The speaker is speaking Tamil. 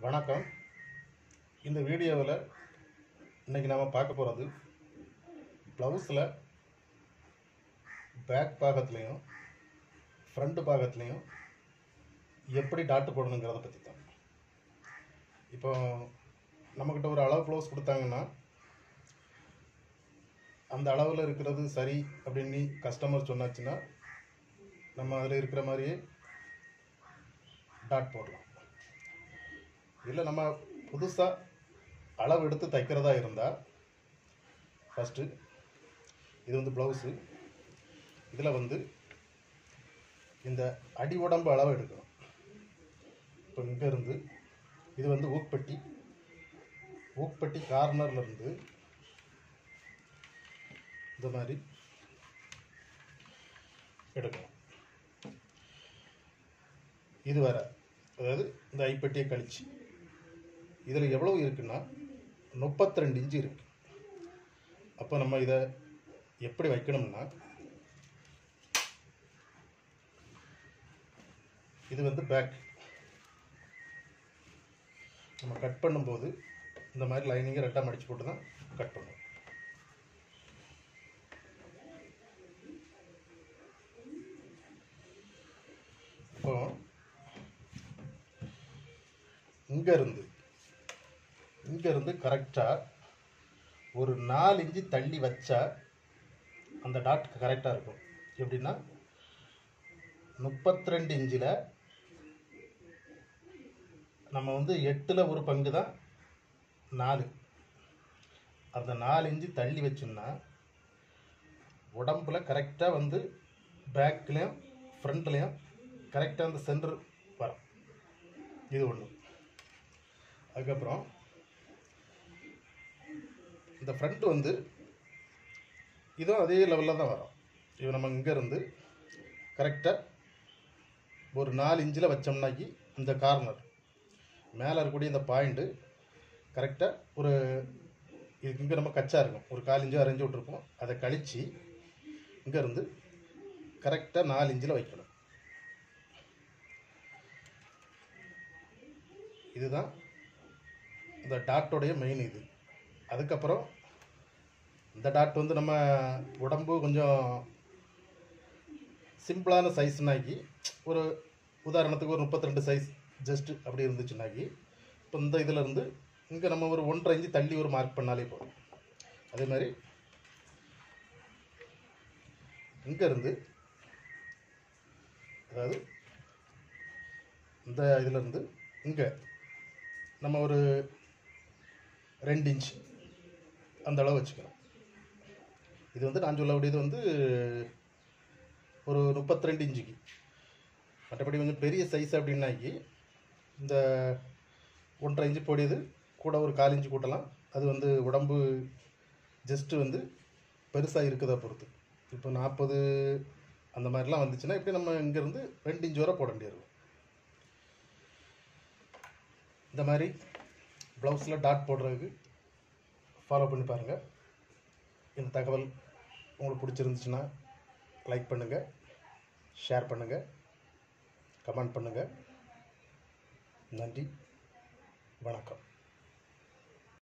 வணக்கம். இந்த வீடியோவில் இன்றைக்கி நாம் பார்க்க போகிறது ப்ளவுஸில் பேக் பாகத்துலேயும் ஃப்ரண்ட் பாகத்துலேயும் எப்படி டாட்டு போடணுங்கிறத பற்றி தான். இப்போ நம்மக்கிட்ட ஒரு அளவு ப்ளவுஸ் கொடுத்தாங்கன்னா அந்த அளவில் இருக்கிறது சரி அப்படின்னு கஸ்டமர் சொன்னாச்சுன்னா நம்ம அதில் இருக்கிற மாதிரியே டாட் போடலாம். இல்லை நம்ம புதுசாக அளவு எடுத்து தைக்கிறதா இருந்தால் ஃபஸ்ட்டு இது வந்து ப்ளவுஸு, இதில் வந்து இந்த அடி உடம்பு அளவு எடுக்கணும். இப்போ இங்கேருந்து இது வந்து ஊக்பட்டி கார்னர்லேருந்து இந்த மாதிரி எடுக்கணும். இது வேற, அதாவது இந்த ஐப்பட்டியை கழிச்சு இதில் எவ்வளவு இருக்குன்னா 32 இன்ச்சு இருக்கு. அப்போ நம்ம இதை எப்படி வைக்கணும்னா, இது வந்து பேக் நம்ம கட் பண்ணும்போது இந்த மாதிரி லைனிங்கை ரெட்டாக மடிச்சு போட்டு தான் கட் பண்ணுவோம். இப்போ இங்கேருந்து கரெக்டாக ஒரு 4 இன்ச்சு தள்ளி வச்சா அந்த டாட் கரெக்டாக இருக்கும். எப்படின்னா 32 இன்ச்சில் நம்ம வந்து 8ல் ஒரு பங்கு தான் 4. அந்த 4 இன்ச்சு தள்ளி வச்சோம்னா உடம்புல கரெக்டாக வந்து பேக்லேயும் ஃப்ரண்ட்லேயும் கரெக்டாக அந்த சென்டர் வரும். இது ஒன்று. அதுக்கப்புறம் இந்த ஃப்ரண்ட் வந்து இதுவும் அதே லெவலில் தான் வரும். இது நம்ம இங்கேருந்து கரெக்டாக ஒரு 4 இன்ச்சில் வச்சோம்னாக்கி இந்த கார்னர் மேலே இருக்கக்கூடிய இந்த பாயிண்ட்டு கரெக்டாக ஒரு இங்கே நம்ம கச்சா இருக்கும், ஒரு 4 இன்ச்சோ அரைஞ்சி விட்ருப்போம். அதை கழித்து இங்கேருந்து கரெக்டாக 4 இன்ச்சில் வைக்கணும். இதுதான் இந்த டாட்டோடைய மெயின் இது. அதுக்கப்புறம் இந்த டாட் வந்து நம்ம உடம்பு கொஞ்சம் சிம்பிளான சைஸ்னாக்கி, ஒரு உதாரணத்துக்கு ஒரு 32 சைஸ் ஜஸ்ட்டு அப்படி இருந்துச்சுன்னாக்கி, இப்போ இந்த இதில் இருந்து இங்கே நம்ம ஒரு 1.5 இன்ச்சு தள்ளி ஒரு மார்க் பண்ணாலே போதும். அதே மாதிரி இங்கேருந்து, அதாவது இந்த இதிலேருந்து இங்கே நம்ம ஒரு 2 இன்ச் அந்த அளவு வச்சுக்கலாம். இது வந்து நான் சொல்லக்கூடியது வந்து ஒரு 32 இன்ச்சுக்கு. மற்றபடி கொஞ்சம் பெரிய சைஸ் அப்படின்னாக்கி இந்த 1.5 இன்ச்சு போடியது கூட ஒரு 1/4 இன்ச்சு கூட்டலாம். அது வந்து உடம்பு ஜஸ்ட்டு வந்து பெருசாக இருக்கிறத பொறுத்து. இப்போ 40 அந்த மாதிரிலாம் வந்துச்சுன்னா இப்படி நம்ம இங்கேருந்து 2 இன்ச்சு வரை போட வேண்டியிருக்கும். இந்த மாதிரி ப்ளவுஸில் டாட் போடுறதுக்கு ஃபாலோ பண்ணி பாருங்கள். இந்த தகவல் உங்களுக்கு பிடிச்சிருந்துச்சுன்னா லைக் பண்ணுங்கள், ஷேர் பண்ணுங்கள், கமெண்ட் பண்ணுங்கள். நன்றி, வணக்கம்.